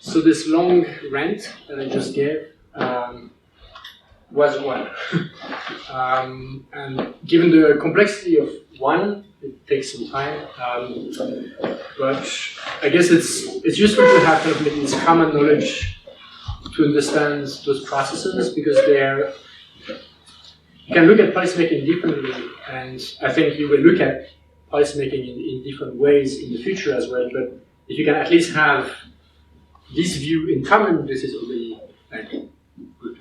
So this long rant that I just gave was one. And given the complexity of one, it takes some time. But I guess it's useful to have kind of like this common knowledge to understand those processes, because you can look at policymaking differently, and I think you will look at policymaking in different ways in the future as well. But if you can at least have this view in common, this is already good.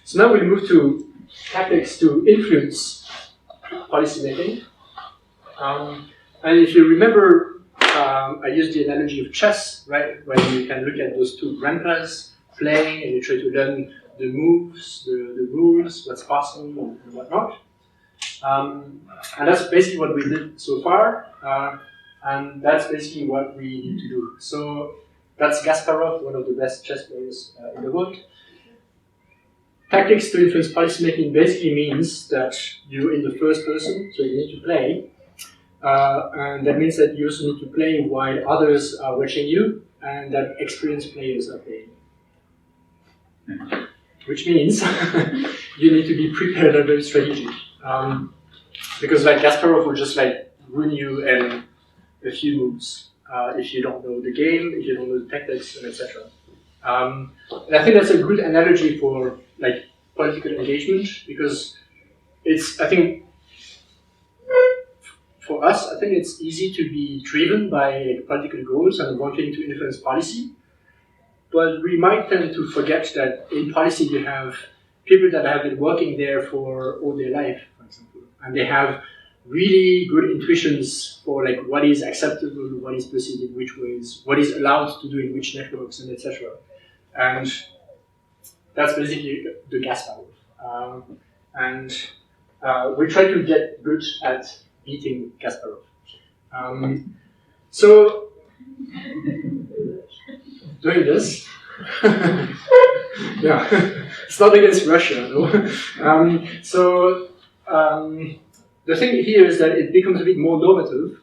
So now we'll move to tactics to influence policymaking. And if you remember, I used the analogy of chess, right? Where you can look at those two grandpas playing and you try to learn the moves, the rules, what's possible and whatnot. And that's basically what we did so far. And that's basically what we need to do. So that's Kasparov, one of the best chess players in the world. Tactics to influence policymaking basically means that you're in the first person, so you need to play. And that means that you also need to play while others are watching you, and that experienced players are playing. Which means you need to be prepared and very strategic. Because like Kasparov will just like ruin you in a few moves if you don't know the game, if you don't know the tactics, and etc. And I think that's a good analogy for like political engagement, because I think for us, I think it's easy to be driven by political goals and wanting to influence policy. But we might tend to forget that in policy you have people that have been working there for all their life, for example, and they have really good intuitions for like what is acceptable, what is perceived in which ways, what is allowed to do in which networks, and etc. And that's basically the Kasparov. And we try to get good at beating Kasparov. So doing this, yeah, it's not against Russia, no. The thing here is that it becomes a bit more normative,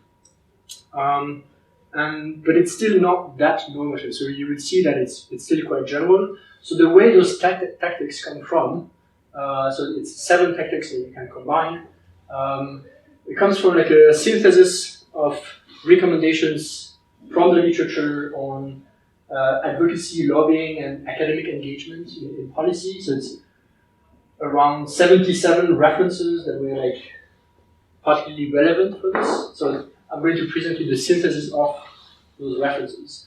but it's still not that normative. So you will see that it's still quite general. So the way those tactics come from, so it's 7 tactics that you can combine. It comes from like a synthesis of recommendations from the literature on advocacy, lobbying, and academic engagement in policy. So it's around 77 references that were like particularly relevant for this. So I'm going to present you the synthesis of those references.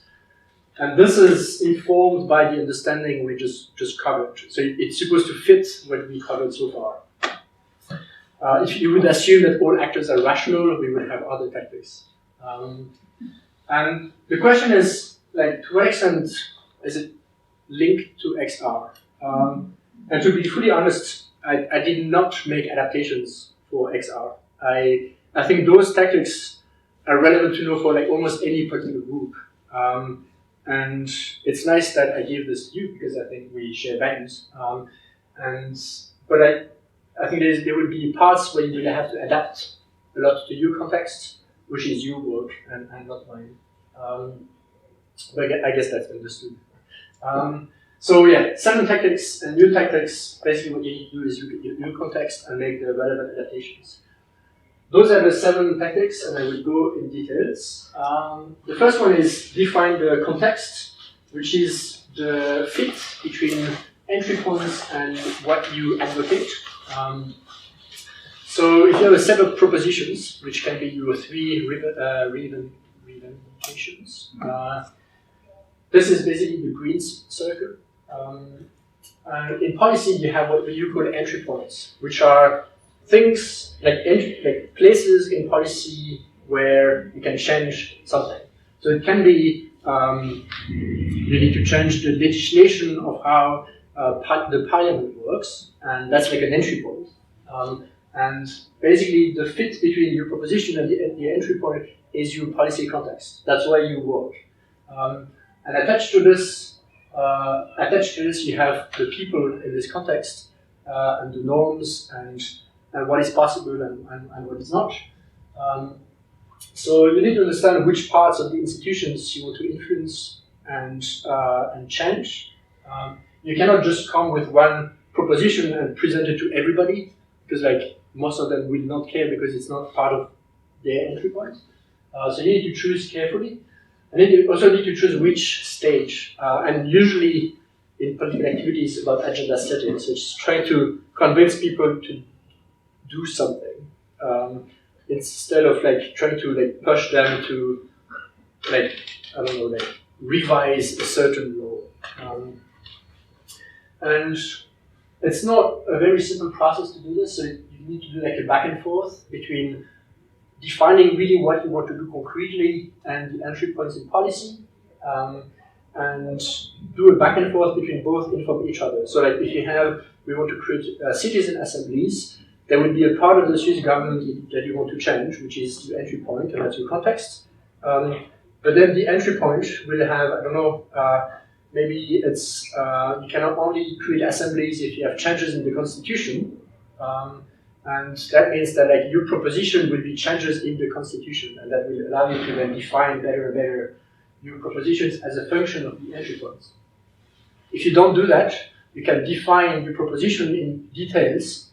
And this is informed by the understanding we just covered. So it's supposed to fit what we covered so far. If you would assume that all actors are rational, we would have other tactics. And the question is, like, to what extent is it linked to XR? And to be fully honest, I did not make adaptations for XR. I think those tactics are relevant to know for like almost any particular group. And it's nice that I gave this to you because I think we share values. But I think there will be parts where you will have to adapt a lot to your context, which is your work and not mine. But I guess that's understood. So yeah, 7 tactics and new tactics. Basically what you need to do is look at your new context and make the relevant adaptations. Those are the 7 tactics, and I will go in details. The first one is define the context, which is the fit between entry points and what you advocate. So if you have a set of propositions, which can be your 3 revendications, this is basically the green circle. And in policy, you have what you call entry points, which are things like places in policy where you can change something. So it can be you need to change the legislation of how the parliament works, and that's like an entry point. And basically, the fit between your proposition and the entry point is your policy context. That's why you work. And attached to this, you have the people in this context and the norms and what is possible and what is not. So you need to understand which parts of the institutions you want to influence and change. You cannot just come with one proposition and present it to everybody, because like most of them will not care because it's not part of their entry point. So you need to choose carefully. And then you also need to choose which stage. And usually in political activities it's about agenda setting, so just try to convince people to do something instead of like trying to like push them to like, I don't know, like revise a certain law. And it's not a very simple process to do this, so you need to do like a back and forth between defining really what you want to do concretely and the entry points in policy, and do a back and forth between both inform each other. So like if you have, we want to create citizen assemblies, there will be a part of the Swiss government that you want to change, which is your entry point, and that's your context. But then the entry point will have, I don't know, maybe it's, you cannot only create assemblies if you have changes in the constitution, and that means that like your proposition will be changes in the constitution, and that will allow you to then define better and better your propositions as a function of the entry points. If you don't do that, you can define your proposition in details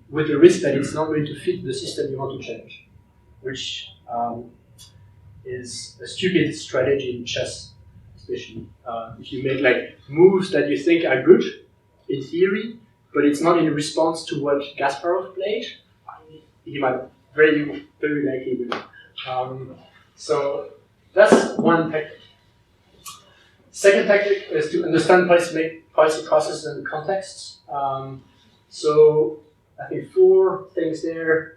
with the risk that it's not going to fit the system you want to change, which is a stupid strategy in chess, especially. If you make like moves that you think are good in theory, but it's not in response to what Kasparov played, he might very likely win. So that's one tactic. Second tactic is to understand policy processes and contexts. So I think 4 things there.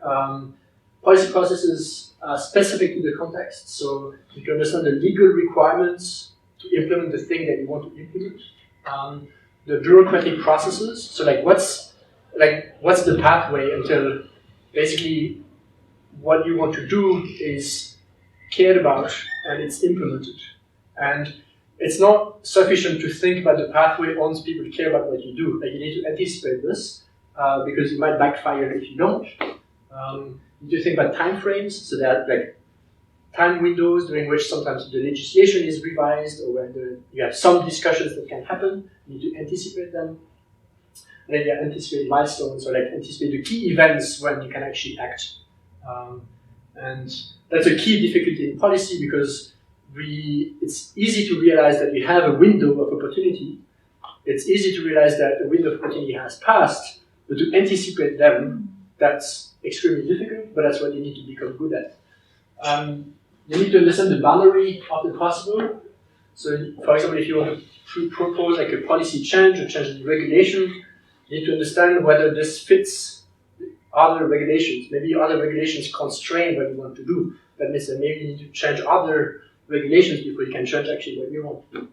Policy processes are specific to the context, so you can understand the legal requirements to implement the thing that you want to implement. The bureaucratic processes, so like what's the pathway until basically what you want to do is cared about and it's implemented. And it's not sufficient to think about the pathway once people care about what you do. Like you need to anticipate this because it might backfire if you don't. You need to think about time frames, so that like time windows during which sometimes the legislation is revised, or when you have some discussions that can happen. You need to anticipate them. And then you anticipate milestones, or like anticipate the key events when you can actually act. And that's a key difficulty in policy, because it's easy to realize that we have a window of opportunity. It's easy to realize that the window of opportunity has passed, but to anticipate them, that's extremely difficult, but that's what you need to become good at. You need to understand the boundary of the possible. So, for example, if you want to propose like a policy change, or change in regulation, you need to understand whether this fits other regulations. Maybe other regulations constrain what you want to do. That means that maybe you need to change other regulations before you can change actually what you want to do.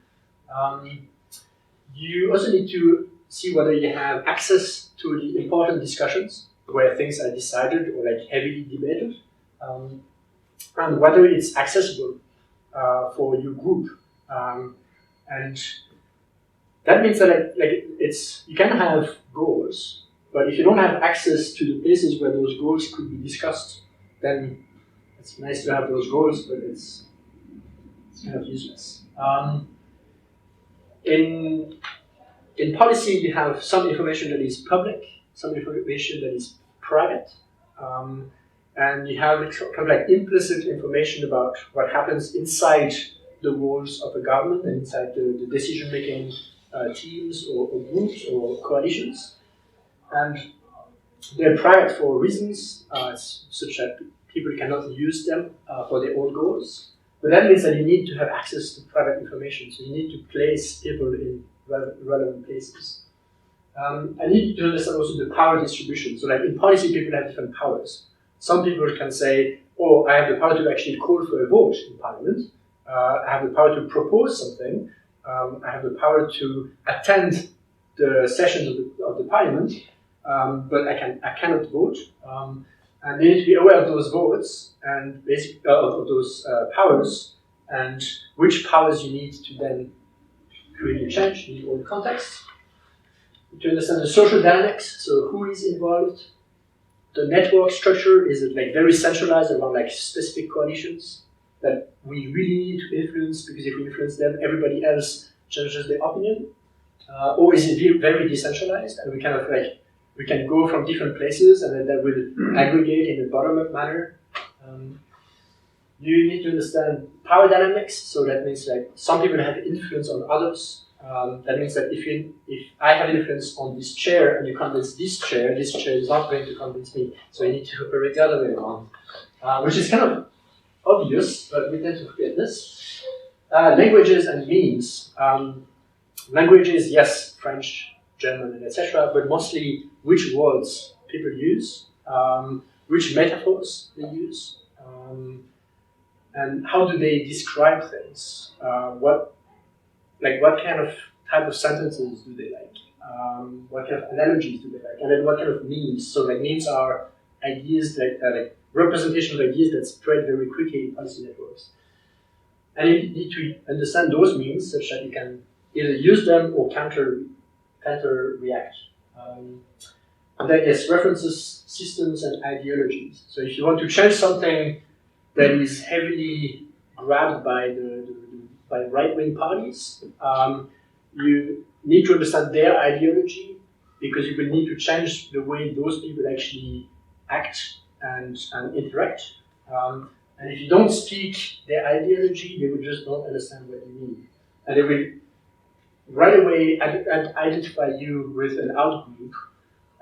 You also need to see whether you have access to the important discussions where things are decided or like heavily debated, and whether it's accessible for your group. And that means that you can have goals, but if you don't have access to the places where those goals could be discussed, then it's nice to have those goals, but it's kind of useless. In policy, you have some information that is public, some information that is private, and you have kind of like implicit information about what happens inside the walls of a government and inside the decision-making teams or groups or coalitions. And they're private for reasons such that people cannot use them for their own goals. But that means that you need to have access to private information, so you need to place people in relevant places. And you need to understand also the power distribution. So like in policy, people have different powers. Some people can say, oh, I have the power to actually call for a vote in parliament. I have the power to propose something. I have the power to attend the sessions of the parliament, but I cannot vote. And you need to be aware of those votes and basically of those powers, and which powers you need to then create a change in your own context. To understand the social dynamics, so who is involved. The network structure, is it like very centralized around like specific coalitions that we really need to influence, because if we influence them, everybody else changes their opinion? Or is it very decentralized, and we kind of like, we can go from different places and then that will aggregate in a bottom-up manner? You need to understand power dynamics, so that means like some people have influence on others. That means that if I have influence on this chair and you convince this chair is not going to convince me, so you need to operate the other way around. Which is kind of obvious, but we tend to forget this. Languages and meanings. Languages, yes, French, German, and etc., but mostly which words people use, which metaphors they use, and how do they describe things? What kind of type of sentences do they like? What kind of analogies do they like? And then what kind of memes? So like memes are ideas like representation of ideas that spread very quickly in policy networks. And you need to understand those memes such that you can either use them or counter react. And then yes, references, systems, and ideologies. So if you want to change something that is heavily grabbed by by right-wing parties, you need to understand their ideology, because you will need to change the way those people actually act and interact. And if you don't speak their ideology, they will just not understand what you mean. And they will right away identify you with an out-group.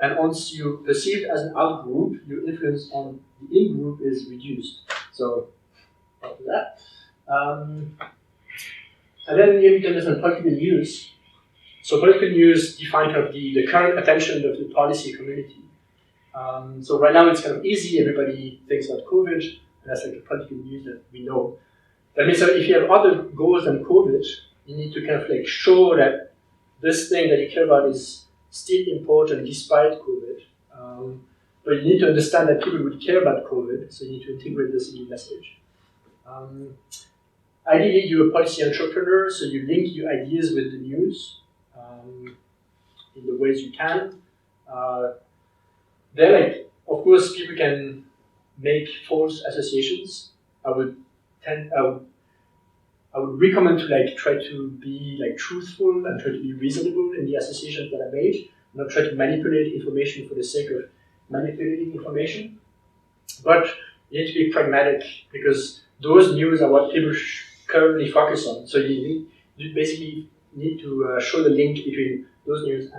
And once you're perceived as an out-group, your influence on the in-group is reduced. So, after that. And then you need to understand political news. So political news defines kind of the current attention of the policy community. So right now it's kind of easy, everybody thinks about COVID, and that's like the political news that we know. That means that if you have other goals than COVID, you need to kind of like show that this thing that you care about is still important despite COVID. But you need to understand that people would care about COVID, so you need to integrate this in your message. Ideally, you're a policy entrepreneur, so you link your ideas with the news in the ways you can. Then, like, of course, people can make false associations. I would recommend to like try to be like truthful and try to be reasonable in the associations that I made, not try to manipulate information for the sake of manipulating information. But you need to be pragmatic, because those news are what people currently focus on. So you basically need to show the link between those news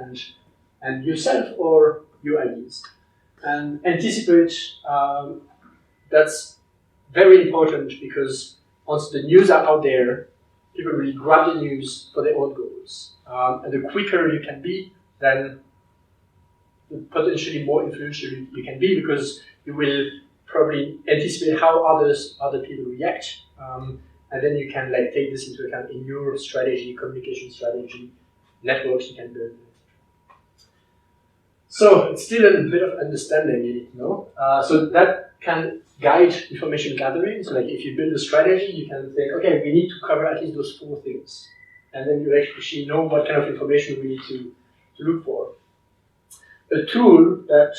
and yourself or your ideas. And anticipate, that's very important, because once the news are out there, people will grab the news for their own goals. And the quicker you can be, then the potentially more influential you can be, because you will probably anticipate how other people react. And then you can like take this into account in your strategy, communication strategy, networks you can build. So it's still a bit of understanding you need to know. So that can guide information gathering. So like if you build a strategy, you can think, okay, we need to cover at least those 4 things. And then you actually know what kind of information we need to look for. A tool that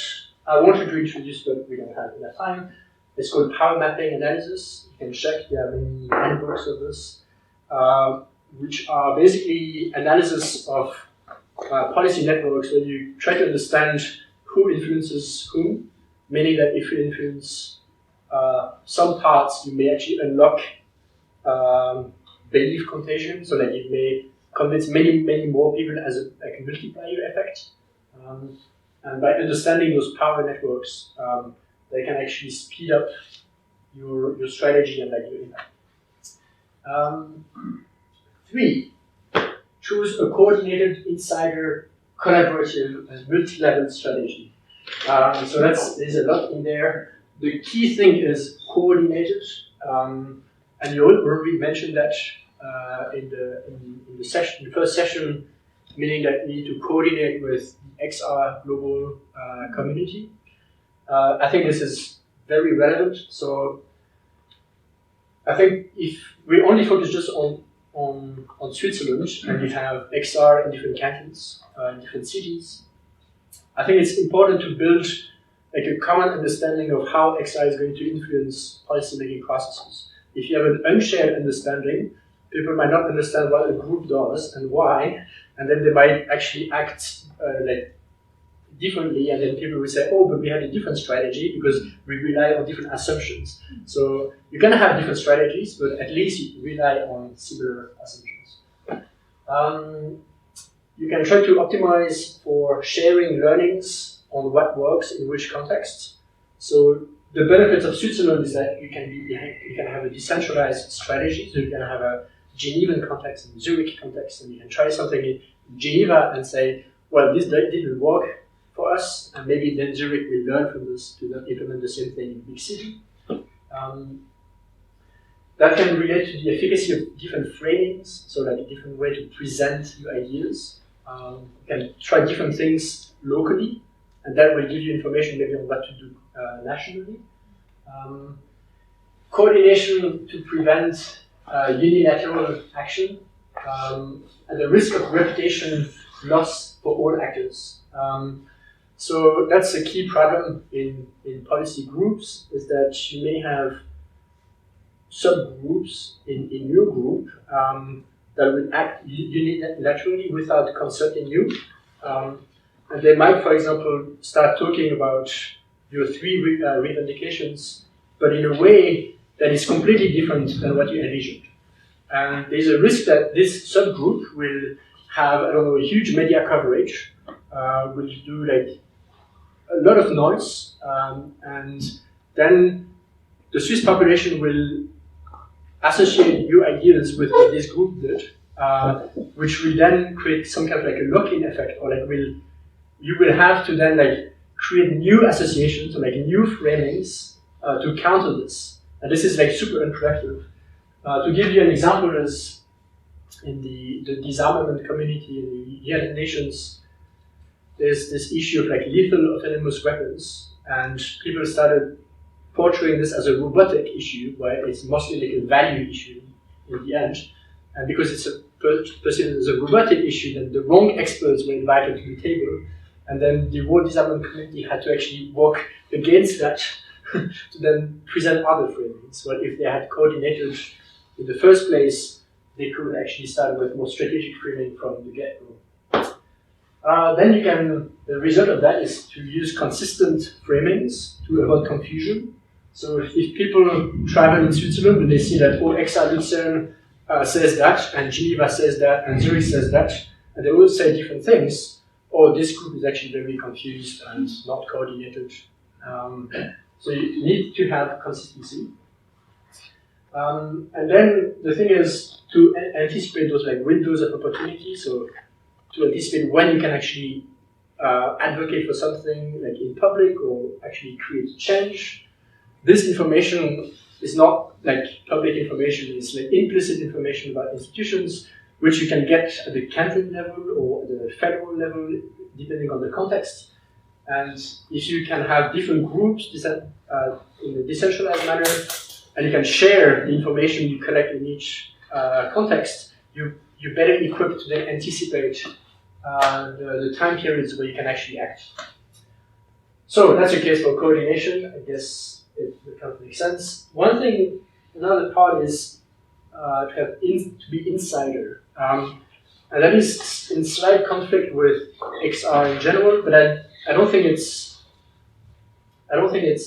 I wanted to introduce, but we don't have enough time, is called power mapping analysis. You can check, there are many handbooks of this, which are basically analysis of policy networks where you try to understand who influences whom, meaning that if you influence some parts, you may actually unlock belief contagion, so that you may convince many more people as a multiplier effect. And by understanding those power networks, they can actually speed up your strategy and like your impact. 3, choose a coordinated, insider, collaborative, and multi-level strategy. So there's a lot in there. The key thing is coordinated, and you already mentioned that in the first session, meaning that you need to coordinate with the XR global community. I think this is very relevant. So I think if we only focus just on Switzerland, and you have XR in different cantons, in different cities, I think it's important to build like a common understanding of how XR is going to influence policy-making processes. if you have an unshared understanding, people might not understand what a group does and why, and then they might actually act like differently, and then people will say, oh, but we had a different strategy because we rely on different assumptions. So you can have different strategies, but at least you rely on similar assumptions. You can try to optimize for sharing learnings on what works in which context. So the benefits of Switzerland is that you can have a decentralized strategy. So you can have a Genevan context and Zurich context, and you can try something in Geneva and say, well, this didn't work for us, and maybe then Zurich will learn from this to then implement the same thing in a big city. That can relate to the efficacy of different framings, so like a different way to present your ideas. You can try different things locally, and that will give you information maybe on what to do nationally. Coordination to prevent unilateral action, and the risk of reputation loss for all actors. So that's a key problem in policy groups, is that you may have subgroups in your group that will act unilaterally without consulting you. And they might, for example, start talking about your three revendications, but in a way that is completely different than what you envisioned. And there's a risk that this subgroup will have, I don't know, a huge media coverage, will do like a lot of noise, and then the Swiss population will associate your ideas with what this group did, which will then create some kind of like a lock-in effect, or like you will have to then like create new associations, or like new framings to counter this. And this is like super unproductive. To give you an example, is in the disarmament community in the United Nations, there's this issue of like lethal autonomous weapons, and people started portraying this as a robotic issue, where it's mostly like a value issue in the end. And because it's perceived as a robotic issue, then the wrong experts were invited to the table. And then the world disarmament community had to actually work against that to then present other framings. But if they had coordinated in the first place, they could actually start with more strategic framing from the get-go. Then you can, the result of that is to use consistent framings to avoid confusion. So if people travel in Switzerland and they see that, oh, Lucerne says that, and Geneva says that, and Zurich says that, and they all say different things, or this group is actually very confused and not coordinated. So you need to have consistency. And then the thing is to anticipate those like windows of opportunity. So to anticipate when you can actually advocate for something like in public or actually create change. This information is not like public information, it's like implicit information about institutions, which you can get at the canton level or the federal level, depending on the context. And if you can have different groups in a decentralized manner, and you can share the information you collect in each context, you're better equipped to then anticipate the time periods where you can actually act. So that's the case for coordination. I guess it kind of makes sense. Another part is to be insider, and that is in slight conflict with XR in general. But I don't think it's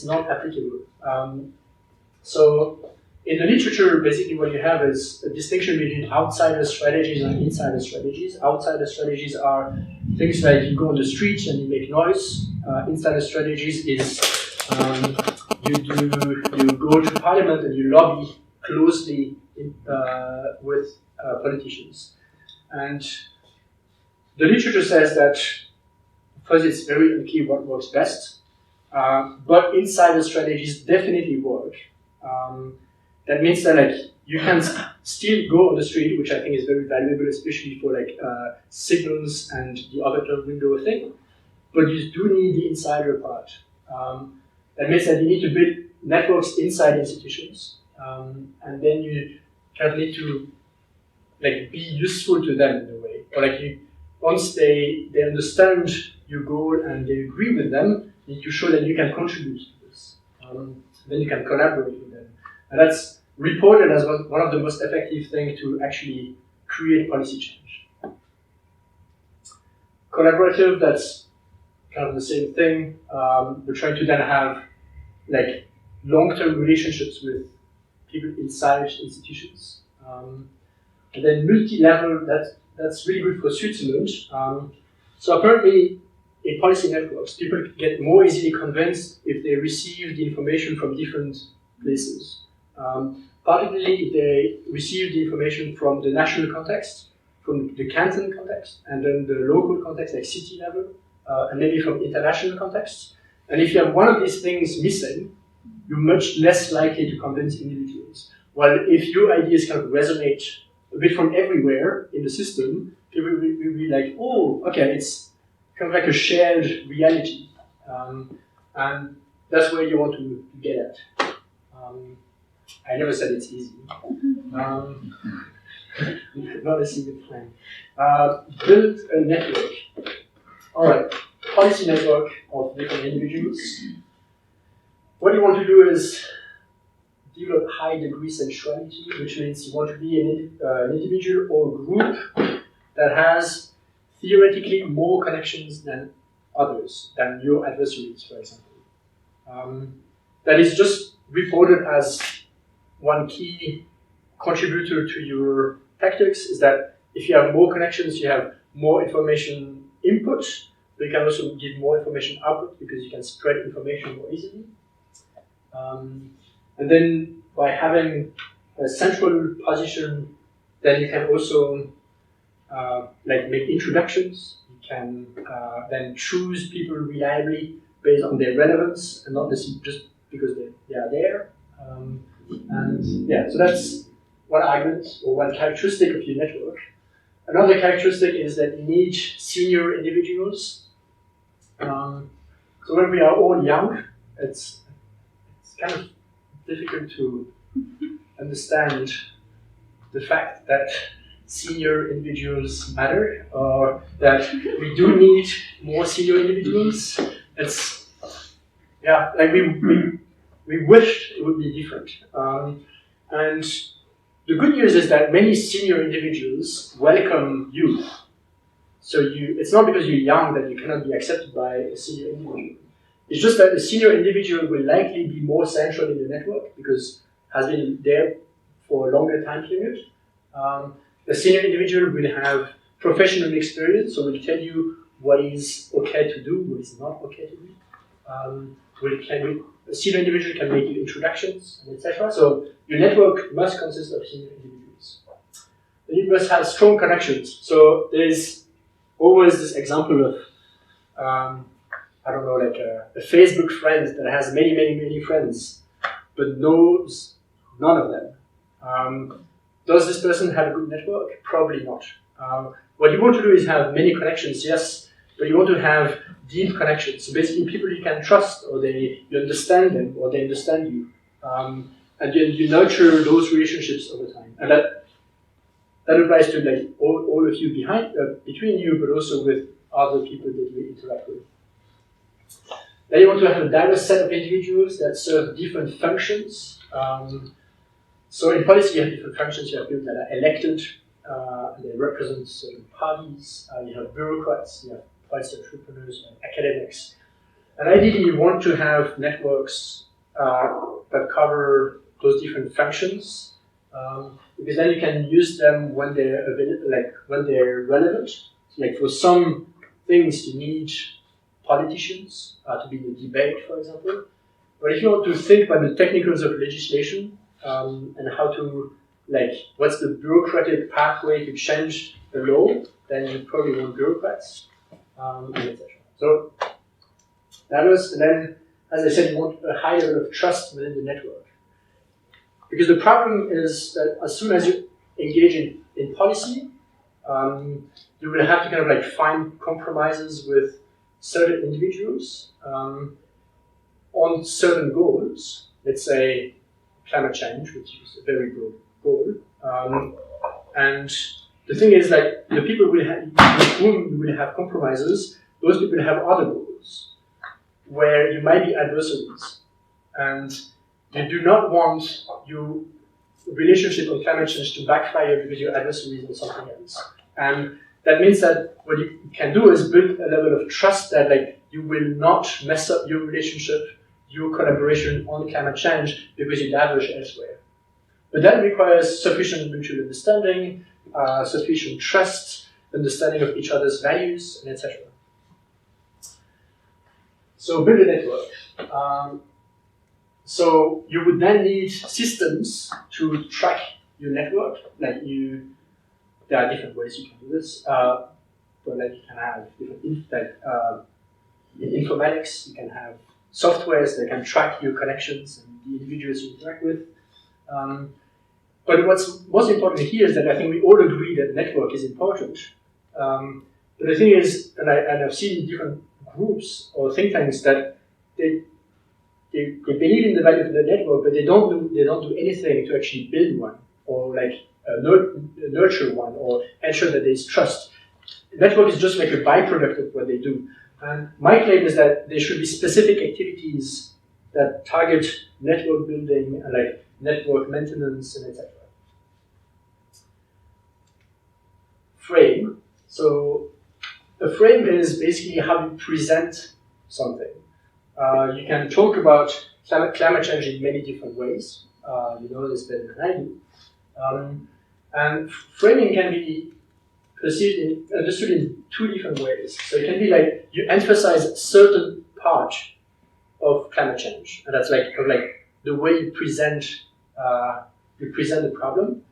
not applicable. So in the literature, basically what you have is a distinction between outsider strategies and insider strategies. Outsider strategies are things like you go on the street and you make noise. Insider strategies is you go to parliament and you lobby closely with politicians. And the literature says that first it's very unclear what works best, but insider strategies definitely work. That means that like you can still go on the street, which I think is very valuable, especially for like signals and the overturn window thing. But you do need the insider part. That means that you need to build networks inside institutions, and then you kind of need to like be useful to them in a way. Or like once they understand your goal and they agree with them, you need to show that you can contribute to this. Then you can collaborate with them. And that's reported as one of the most effective things to actually create policy change. Collaborative, that's kind of the same thing. We're trying to then have like long-term relationships with people inside institutions. And then multi-level, that's really good for Switzerland. So apparently, in policy networks, people get more easily convinced if they receive the information from different places. Particularly if they receive the information from the national context, from the canton context, and then the local context, like city level, and maybe from international contexts. And if you have one of these things missing, you're much less likely to convince individuals. While if your ideas kind of resonate a bit from everywhere in the system, people will be like, oh, okay, it's kind of like a shared reality. And that's where you want to get at. I never said it's easy. Not a single time. Build a network. All right, policy network of different individuals. What you want to do is develop high degree centrality, which means you want to be an individual or group that has theoretically more connections than others, than your adversaries, for example. That is just reported as one key contributor to your tactics, is that if you have more connections, you have more information input, but you can also give more information output because you can spread information more easily. And then by having a central position, then you can also like make introductions. You can then choose people reliably based on their relevance and not just because they are there. And yeah, so that's one argument or one characteristic of your network. Another characteristic is that you need senior individuals. So when we are all young, it's kind of difficult to understand the fact that senior individuals matter, or that we do need more senior individuals. It's, yeah, like we wish it would be different. And the good news is that many senior individuals welcome youth. So it's not because you're young that you cannot be accepted by a senior individual. It's just that the senior individual will likely be more central in the network because has been there for a longer time period. The senior individual will have professional experience, so will tell you what is okay to do, what is not okay to do. A senior individual can make you introductions, etc. So your network must consist of senior individuals. Then you must have strong connections. So there's always this example of, I don't know, like a Facebook friend that has many friends, but knows none of them. Does this person have a good network? Probably not. What you want to do is have many connections, yes, but you want to have deep connections. So basically people you can trust, or you understand them, or they understand you. And then you nurture those relationships over time. And that applies to like all of you between you, but also with other people that you interact with. Then you want to have a diverse set of individuals that serve different functions. So in policy, you have different functions. You have people that are elected, and they represent certain parties. You have bureaucrats, you have policy entrepreneurs, and academics. And ideally, you want to have networks that cover those different functions, because then you can use them when they're when they're relevant. So like for some things, you need politicians to be in the debate, for example. But if you want to think about the technicals of legislation and how to, what's the bureaucratic pathway to change the law, then you probably want bureaucrats, etc. So that was, and then, as I said, you want a high level of trust within the network. Because the problem is that as soon as you engage in policy, you will have to kind of find compromises with certain individuals on certain goals. Let's say climate change, which is a very broad goal. And the thing is, the people with whom you will have compromises, those people have other goals where you might be adversaries, and they do not want you relationship on climate change to backfire because your adversary is on something else. And that means that what you can do is build a level of trust that like you will not mess up your relationship, your collaboration on climate change because you diverge elsewhere. But that requires sufficient mutual understanding, sufficient trust, understanding of each other's values, and etc. So build a network. So you would then need systems to track your network. Like there are different ways you can do this. But like you can have different, in informatics, you can have softwares that can track your connections and the individuals you interact with. But what's most important here is that I think we all agree that network is important. But the thing is, and I've seen different groups or think tanks that they believe in the value of the network, but they don't do anything to actually build one or like nurture one or ensure that there is trust. The network is just like a byproduct of what they do. And my claim is that there should be specific activities that target network building and like network maintenance and etc. Frame. So a frame is basically how you present something. You can talk about climate change in many different ways. You know this better than I do. And framing can be understood in two different ways. So it can be like you emphasize a certain part of climate change, and that's like kind of like the way you present the problem.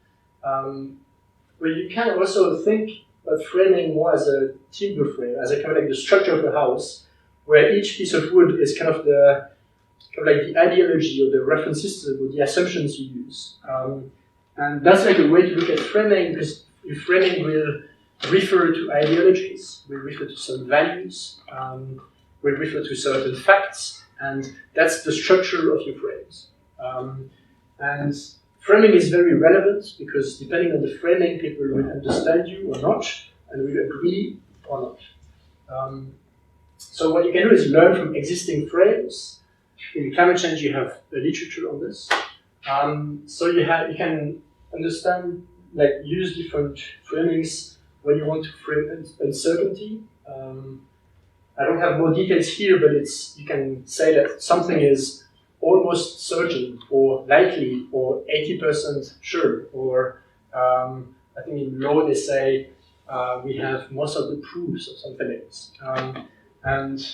But you can also think about framing more as a timber frame, as a kind of like the structure of a house, where each piece of wood is kind of like the ideology or the reference system or the assumptions you use. And that's like a way to look at framing, because your framing will refer to ideologies, will refer to some values, will refer to certain facts, and that's the structure of your frames. And framing is very relevant because depending on the framing, people will understand you or not, and will agree or not. So what you can do is learn from existing frames. In climate change, you have a literature on this. So you can understand, like, use different framings when you want to frame uncertainty. I don't have more details here, but you can say that something is almost certain or likely or 80% sure, or I think in law they say we have most of the proofs or something else. And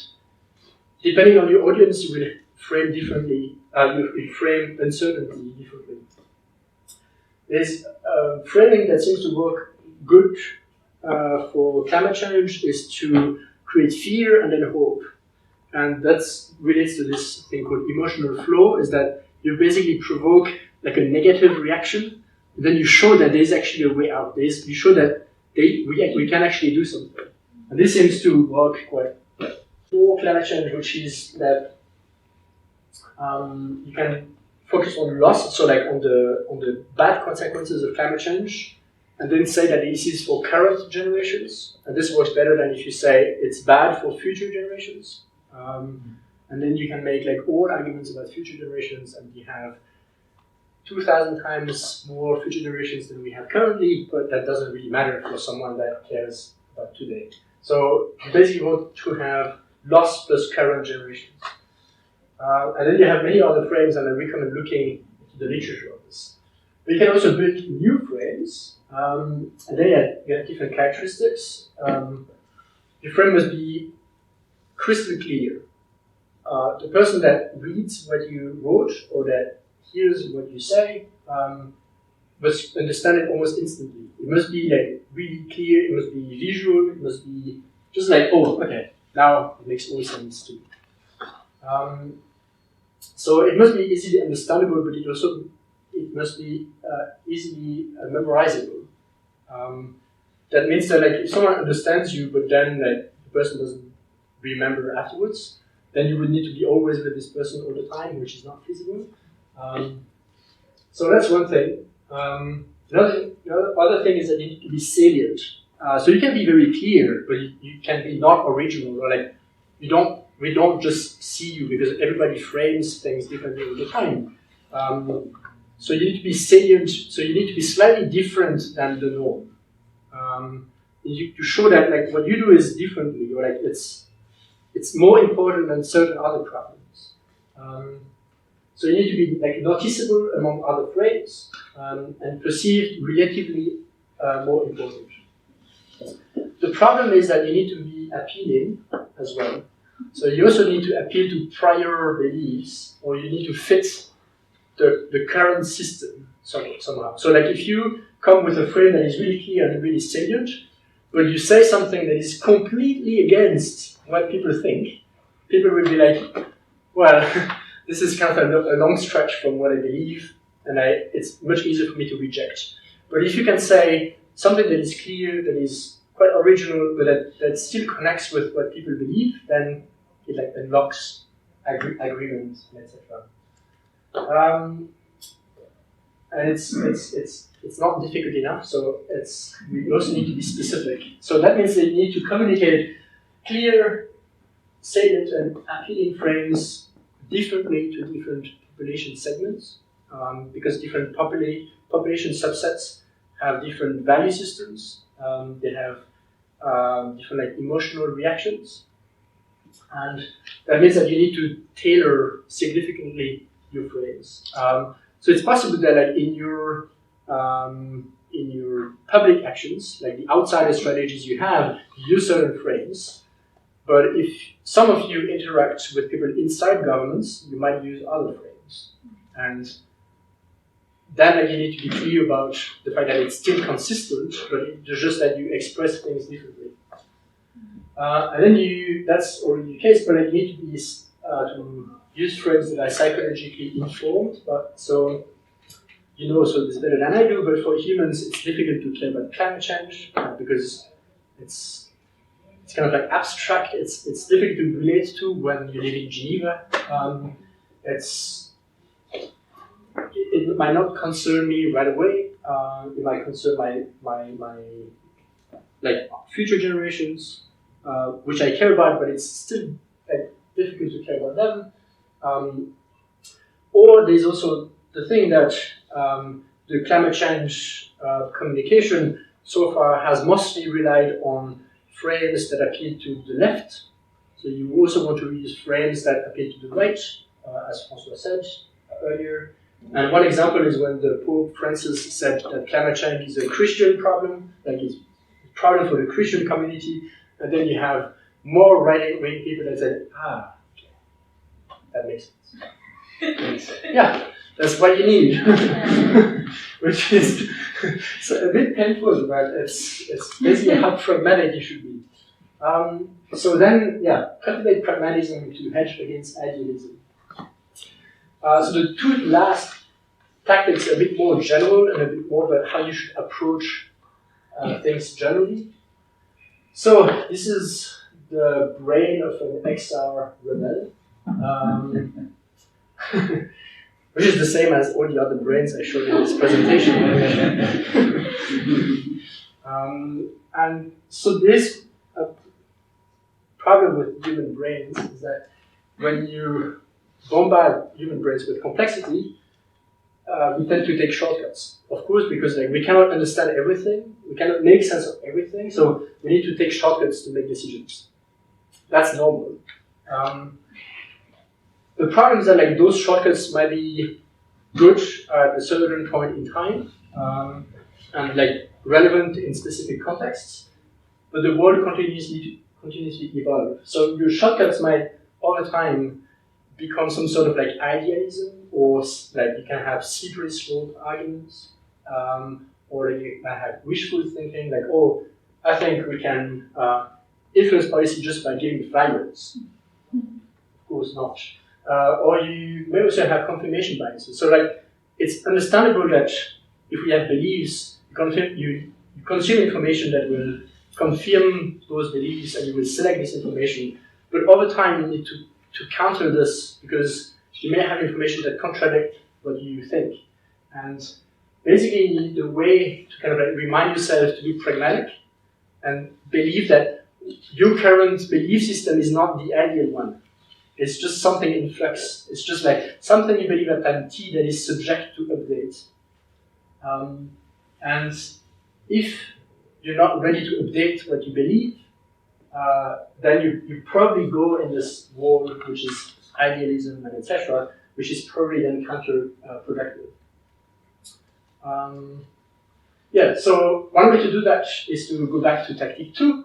depending on your audience, you will frame differently. You will frame uncertainty differently. There's framing that seems to work good for climate change is to create fear and then hope. And that relates to this thing called emotional flow, is that you basically provoke like a negative reaction, and then you show that there's actually a way out. You show that we can actually do something. And this seems to work quite well for climate change, which is that you can focus on loss, so like on the bad consequences of climate change, and then say that this is for current generations. And this works better than if you say it's bad for future generations. And then you can make like all arguments about future generations, and we have 2,000 times more future generations than we have currently, but that doesn't really matter for someone that cares about today. So you basically want to have loss plus current generations. And then you have many other frames, and I recommend looking into the literature of this. But you can also build new frames, and then you have different characteristics. Your frame must be crystal clear. The person that reads what you wrote or that hears what you say must understand it almost instantly. It must be like really clear. It must be visual. It must be just like, oh, okay, now it makes all sense to me. So it must be easily understandable, but it must be easily memorizable. That means that like if someone understands you, but then like the person doesn't remember afterwards, then you would need to be always with this person all the time, which is not feasible. So that's one thing. The other thing is that you need to be salient. So you can be very clear, but you can be not original, or like we don't just see you because everybody frames things differently all the time. So you need to be salient, so you need to be slightly different than the norm. To show that like what you do is differently, or like it's more important than certain other problems. So you need to be like noticeable among other frames and perceived relatively more important. The problem is that you need to be appealing as well. So you also need to appeal to prior beliefs, or you need to fit the current system somehow. So like if you come with a frame that is really clear and really salient, but you say something that is completely against what people think, people will be like, well, this is kind of a long stretch from what I believe, and it's much easier for me to reject. But if you can say something that is clear, that is quite original, but that still connects with what people believe, then it like unlocks agreement, etc. And it's not difficult enough, so we also need to be specific. So that means that you need to communicate clear, salient, and appealing frames differently to different population segments, because different population subsets have different value systems. They have different like emotional reactions, and that means that you need to tailor significantly your frames. So it's possible that like in your public actions, like the outsider strategies you have, you use certain frames. But if some of you interact with people inside governments, you might use other frames. And then you need to be clear about the fact that it's still consistent, but it's just that you express things differently. And then that's already the case, but you need to be to use frames that are psychologically informed. So so this better than I do, but for humans it's difficult to care about climate change because it's kind of like abstract. It's difficult to relate to when you live in Geneva. It might not concern me right away. It might concern my like future generations, which I care about, but it's still like, difficult to care about them. Or there's also the thing that the climate change communication so far has mostly relied on frames that appeal to the left. So you also want to use frames that appeal to the right, as François said earlier. And one example is when the Pope Francis said that climate change is a Christian problem, like it's a problem for the Christian community, and then you have more right-wing people that said, okay, that makes sense. Yeah, that's what you need. Which is so a bit painful, but it's basically how pragmatic you should be. So then, cultivate pragmatism to hedge against idealism. So the two last tactics are a bit more general and a bit more about how you should approach things generally. So this is the brain of an XR rebel, which is the same as all the other brains I showed in this presentation. And so this problem with human brains is that when you bombard human brains with complexity, we tend to take shortcuts. Of course, because we cannot understand everything, we cannot make sense of everything, so we need to take shortcuts to make decisions. That's normal. The problem is that those shortcuts might be good at a certain point in time and relevant in specific contexts, but the world continuously evolve. So your shortcuts might all the time become some sort of idealism, or you can have slippery slope arguments, or you might have wishful thinking, I think we can influence policy just by giving flags. Of course not. Or you may also have confirmation biases. So it's understandable that if we have beliefs, you consume information that will confirm those beliefs and you will select this information. But over time you need to counter this because you may have information that contradict what you think. And basically you need a way to kind of remind yourself to be pragmatic and believe that your current belief system is not the ideal one. It's just something in flux. It's just like something you believe at time t that is subject to update. And if you're not ready to update what you believe, then you probably go in this wall, which is idealism and etc., which is probably then counterproductive. Yeah, so one way to do that is to go back to tactic 2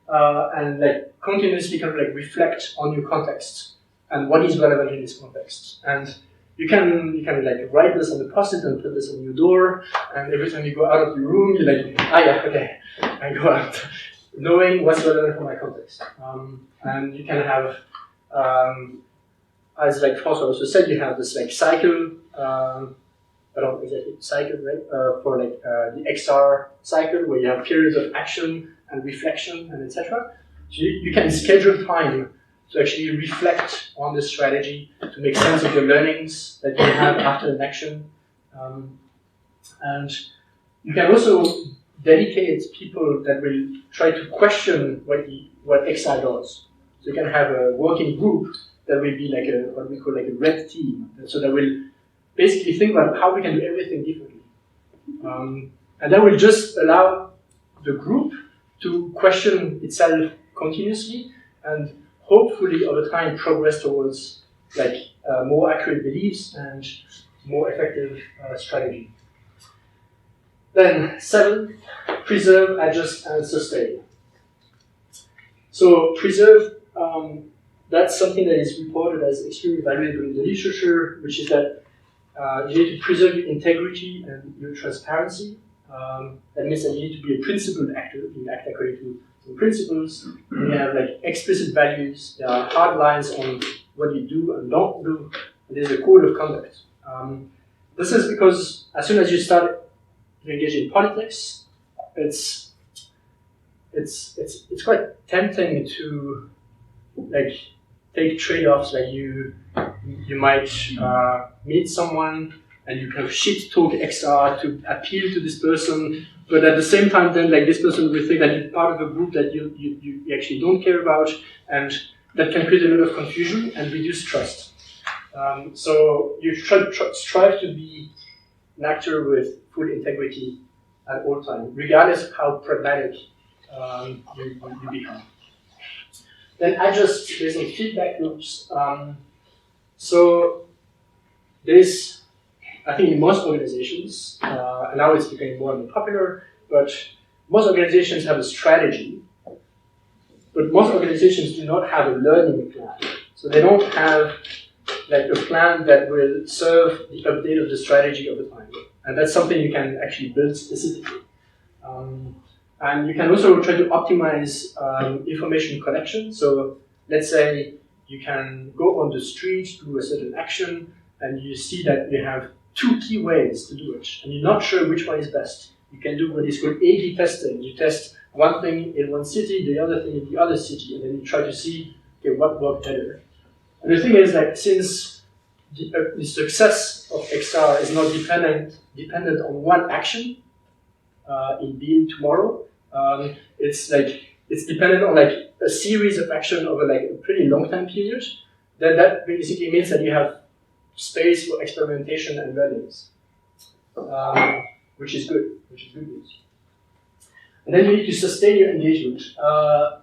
and like continuously kind of like reflect on your context and what is relevant in this context. And you can like write this on the post-it and put this on your door, and every time you go out of your room, you're like, yeah, okay, I go out, knowing what's relevant for my context. And you can have, as like François also said, you have this like cycle, I don't exactly cycle, right? For like the XR cycle, where you have periods of action and reflection and etc. So you can schedule time to actually reflect on the strategy, to make sense of the learnings that you have after an action. And you can also dedicate people that will try to question what XR does. So you can have a working group that will be like what we call like a red team. And so that will basically think about how we can do everything differently. And that will just allow the group to question itself continuously and hopefully over time progress towards like more accurate beliefs and more effective strategy. Then 7, preserve, adjust, and sustain. So preserve, that's something that is reported as extremely valuable in the literature, which is that you need to preserve your integrity and your transparency. That means that you need to be a principled actor. You act according to some principles. And you have like explicit values. There are hard lines on what you do and don't do. And there's a code of conduct. This is because as soon as you start to engage in politics, it's quite tempting to like take trade-offs. Like you might meet someone and you kind of shit talk XR to appeal to this person, but at the same time then like this person will think that you're part of a group that you actually don't care about, and that can create a lot of confusion and reduce trust. So you strive to be an actor with full integrity at all times, regardless of how pragmatic you become. Then adjust based on feedback loops. So there's, I think in most organizations, and now it's becoming more and more popular, but most organizations have a strategy, but most organizations do not have a learning plan. So they don't have like a plan that will serve the update of the strategy over time. And that's something you can actually build specifically. And you can also try to optimize information collection. So let's say you can go on the street, do a certain action, and you see that you have 2 key ways to do it, and you're not sure which one is best. You can do what is called A/B testing. You test one thing in one city, the other thing in the other city, and then you try to see, okay, what worked better. And the thing is that since the success of XR is not dependent on one action in Biel tomorrow, it's dependent on like a series of action over like a pretty long time period. Then that basically means that you have space for experimentation and learnings, which is good news. And then you need to sustain your engagement,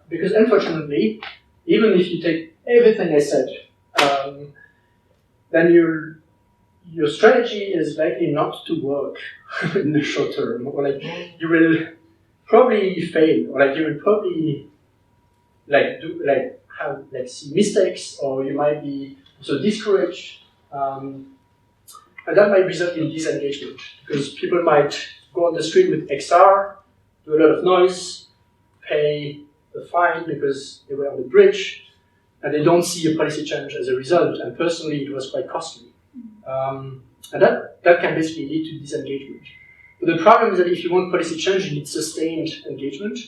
because unfortunately, even if you take everything I said, then your strategy is likely not to work in the short term, or like you will probably fail, or like you will probably see mistakes, or you might be also discouraged. And that might result in disengagement, because people might go on the street with XR, do a lot of noise, pay a fine because they were on the bridge, and they don't see a policy change as a result, and personally it was quite costly. And that can basically lead to disengagement. But the problem is that if you want policy change, you need sustained engagement,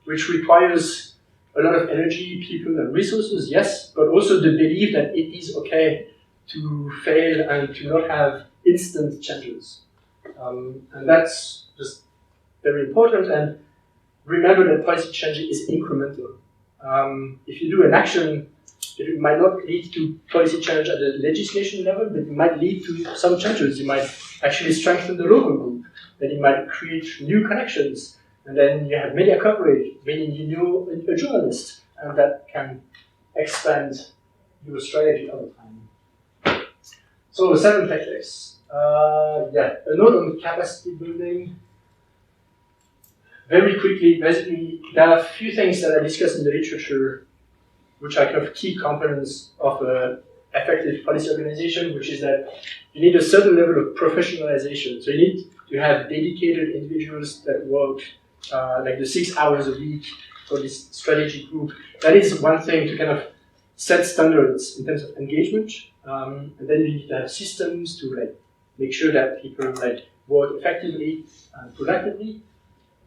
which requires a lot of energy, people, and resources, yes, but also the belief that it is okay to fail and to not have instant changes. And that's just very important. And remember that policy change is incremental. If you do an action It might not lead to policy change at the legislation level, but it might lead to some changes. You might actually strengthen the local group, then it might create new connections, and then you have media coverage, meaning you know a journalist, and that can expand your strategy over time. So 7 tactics. A note on capacity building. Very quickly, basically, there are a few things that I discussed in the literature which are kind of key components of effective policy organization, which is that you need a certain level of professionalization. So you need to have dedicated individuals that work like the 6 hours a week for this strategic group. That is one thing to kind of set standards in terms of engagement, and then you need to have systems to like make sure that people like work effectively and productively.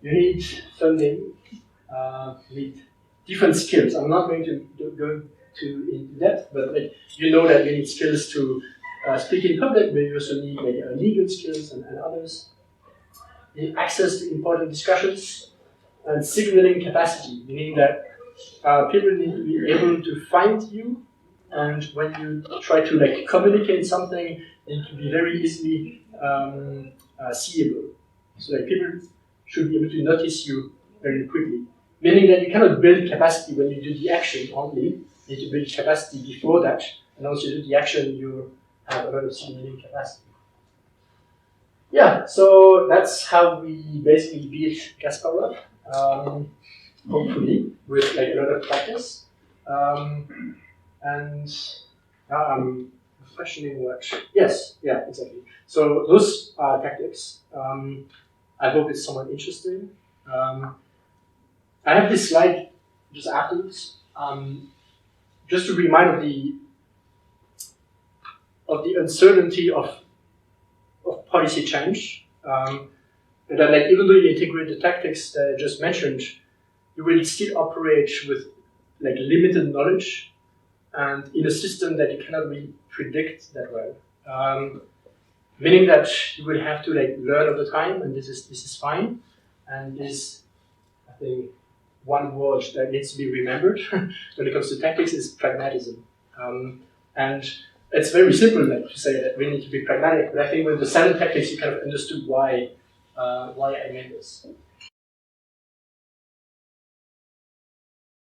You need funding, you need different skills. I'm not going to go too in depth, but like you know that you need skills to speak in public, but you also need like legal skills and others. You need access to important discussions and signaling capacity, meaning that people need to be able to find you, and when you try to like communicate something, it need to be very easily seeable. So like people should be able to notice you very quickly. Meaning that you cannot build capacity when you do the action only. You need to build capacity before that, and once you do the action, you have a lot of signaling capacity. Yeah, so that's how we basically beat Kasparov, hopefully, with like a lot of practice. And now I'm questioning what. Yes, yeah, exactly. So those are tactics. I hope it's somewhat interesting. I have this slide just afterwards, just to remind of the uncertainty of policy change. That like even though you integrate the tactics that I just mentioned, you will still operate with like limited knowledge and in a system that you cannot really predict that well. Meaning that you will have to like learn over time, and this is fine. And this, I think, one word that needs to be remembered when it comes to tactics is pragmatism. And it's very simple like, to say that we need to be pragmatic, but I think with the 7 tactics you kind of understood why I made this.